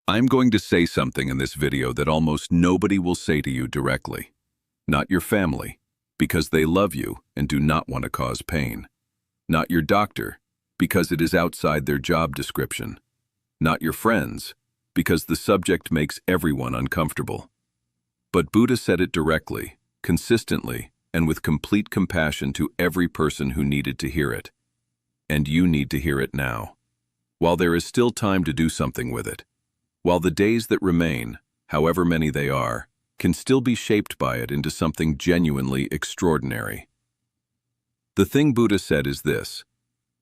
I'm going to say something in this video that almost nobody will say to you directly. Not your family, because they love you and do not want to cause pain. Not your doctor, because it is outside their job description. Not your friends, because the subject makes everyone uncomfortable. But Buddha said it directly, consistently, and with complete compassion to every person who needed to hear it. And you need to hear it now. While there is still time to do something with it. While the days that remain, however many they are, can still be shaped by it into something genuinely extraordinary. The thing Buddha said is this: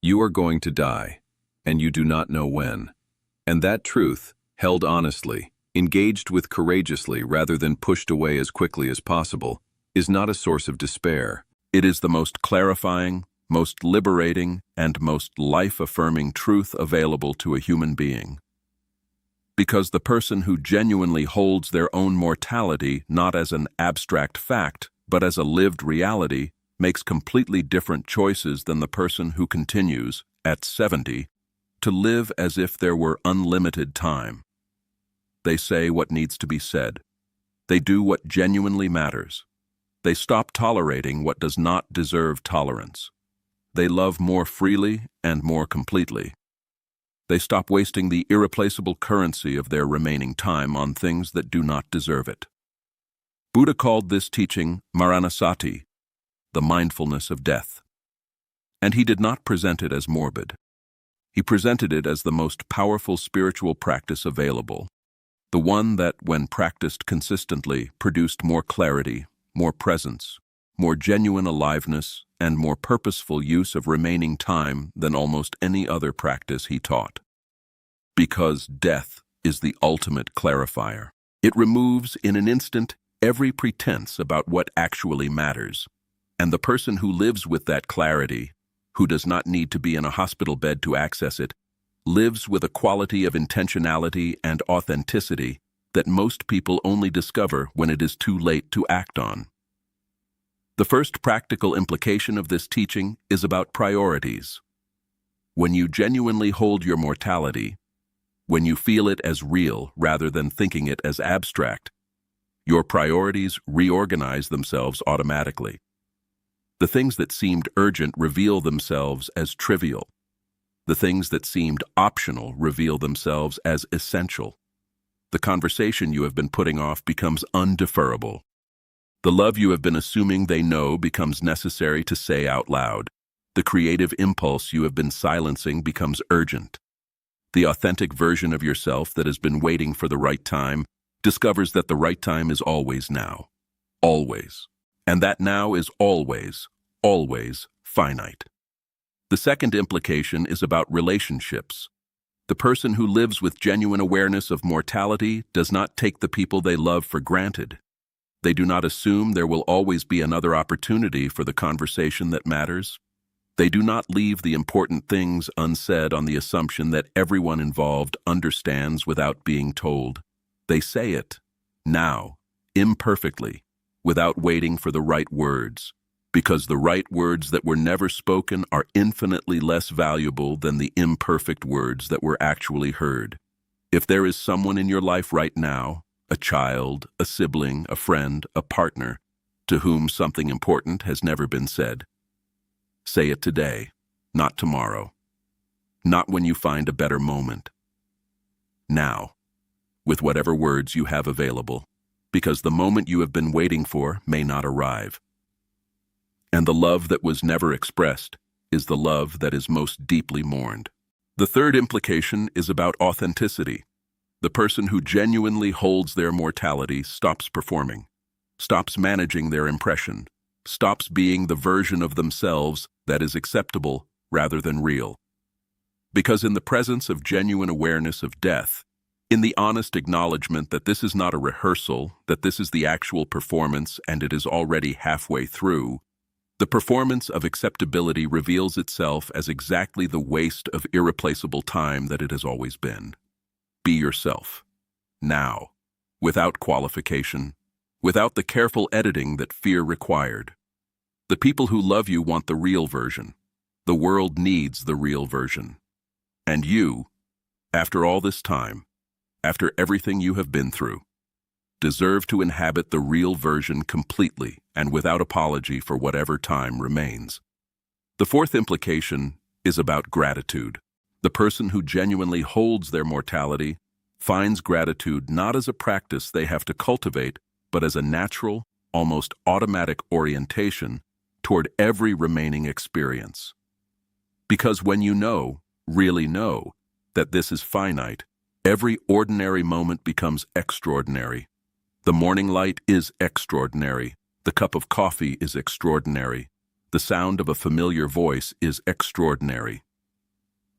you are going to die, and you do not know when. And that truth, held honestly, engaged with courageously rather than pushed away as quickly as possible, is not a source of despair. It is the most clarifying, most liberating, and most life-affirming truth available to a human being. Because the person who genuinely holds their own mortality not as an abstract fact, but as a lived reality, makes completely different choices than the person who continues, at 70, to live as if there were unlimited time. They say what needs to be said. They do what genuinely matters. They stop tolerating what does not deserve tolerance. They love more freely and more completely. They stop wasting the irreplaceable currency of their remaining time on things that do not deserve it. Buddha called this teaching Maranasati, the mindfulness of death. And he did not present it as morbid. He presented it as the most powerful spiritual practice available, the one that, when practiced consistently, produced more clarity, more presence, more genuine aliveness, and more purposeful use of remaining time than almost any other practice he taught. Because death is the ultimate clarifier. It removes in an instant every pretense about what actually matters. And the person who lives with that clarity, who does not need to be in a hospital bed to access it, lives with a quality of intentionality and authenticity that most people only discover when it is too late to act on. The first practical implication of this teaching is about priorities. When you genuinely hold your mortality, when you feel it as real rather than thinking it as abstract, your priorities reorganize themselves automatically. The things that seemed urgent reveal themselves as trivial. The things that seemed optional reveal themselves as essential. The conversation you have been putting off becomes undeferrable. The love you have been assuming they know becomes necessary to say out loud. The creative impulse you have been silencing becomes urgent. The authentic version of yourself that has been waiting for the right time discovers that the right time is always now. Always. And that now is always, always finite. The second implication is about relationships. The person who lives with genuine awareness of mortality does not take the people they love for granted. They do not assume there will always be another opportunity for the conversation that matters. They do not leave the important things unsaid on the assumption that everyone involved understands without being told. They say it, now, imperfectly, without waiting for the right words, because the right words that were never spoken are infinitely less valuable than the imperfect words that were actually heard. If there is someone in your life right now, a child, a sibling, a friend, a partner, to whom something important has never been said, say it today, not tomorrow, not when you find a better moment. Now, with whatever words you have available, because the moment you have been waiting for may not arrive. And the love that was never expressed is the love that is most deeply mourned. The third implication is about authenticity. The person who genuinely holds their mortality stops performing, stops managing their impression, stops being the version of themselves that is acceptable rather than real. Because in the presence of genuine awareness of death, in the honest acknowledgement that this is not a rehearsal, that this is the actual performance and it is already halfway through, the performance of acceptability reveals itself as exactly the waste of irreplaceable time that it has always been. Be yourself, now, without qualification, without the careful editing that fear required. The people who love you want the real version. The world needs the real version. And you, after all this time, after everything you have been through, deserve to inhabit the real version completely and without apology for whatever time remains. The fourth implication is about gratitude. The person who genuinely holds their mortality finds gratitude not as a practice they have to cultivate, but as a natural, almost automatic orientation toward every remaining experience. Because when you know, really know, that this is finite, every ordinary moment becomes extraordinary. The morning light is extraordinary. The cup of coffee is extraordinary. The sound of a familiar voice is extraordinary.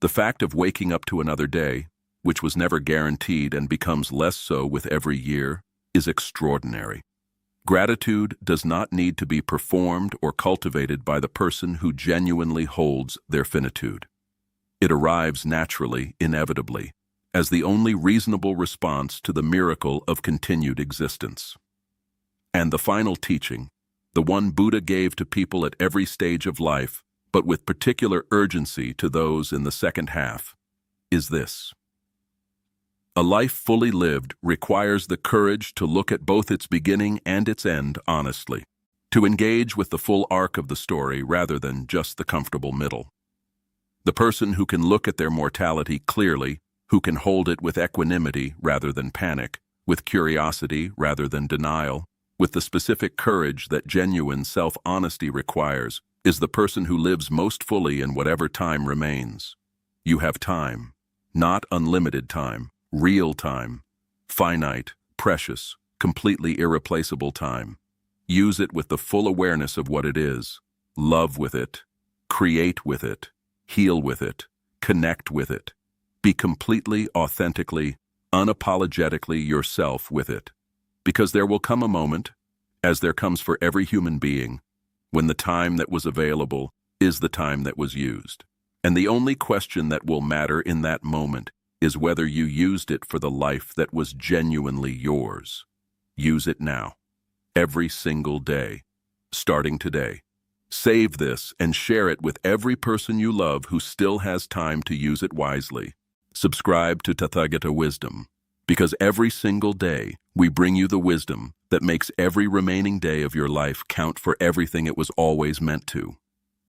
The fact of waking up to another day, which was never guaranteed and becomes less so with every year, is extraordinary. Gratitude does not need to be performed or cultivated by the person who genuinely holds their finitude. It arrives naturally, inevitably, as the only reasonable response to the miracle of continued existence. And the final teaching, the one Buddha gave to people at every stage of life, but with particular urgency to those in the second half, is this. A life fully lived requires the courage to look at both its beginning and its end honestly, to engage with the full arc of the story rather than just the comfortable middle. The person who can look at their mortality clearly, who can hold it with equanimity rather than panic, with curiosity rather than denial, with the specific courage that genuine self-honesty requires, is the person who lives most fully in whatever time remains. You have time, not unlimited time, real time, finite, precious, completely irreplaceable time. Use it with the full awareness of what it is. Love with it, create with it, heal with it, connect with it. Be completely, authentically, unapologetically yourself with it. Because there will come a moment, as there comes for every human being, when the time that was available is the time that was used. And the only question that will matter in that moment is whether you used it for the life that was genuinely yours. Use it now, every single day, starting today. Save this and share it with every person you love who still has time to use it wisely. Subscribe to Tathagata Wisdom, because every single day we bring you the wisdom that makes every remaining day of your life count for everything it was always meant to.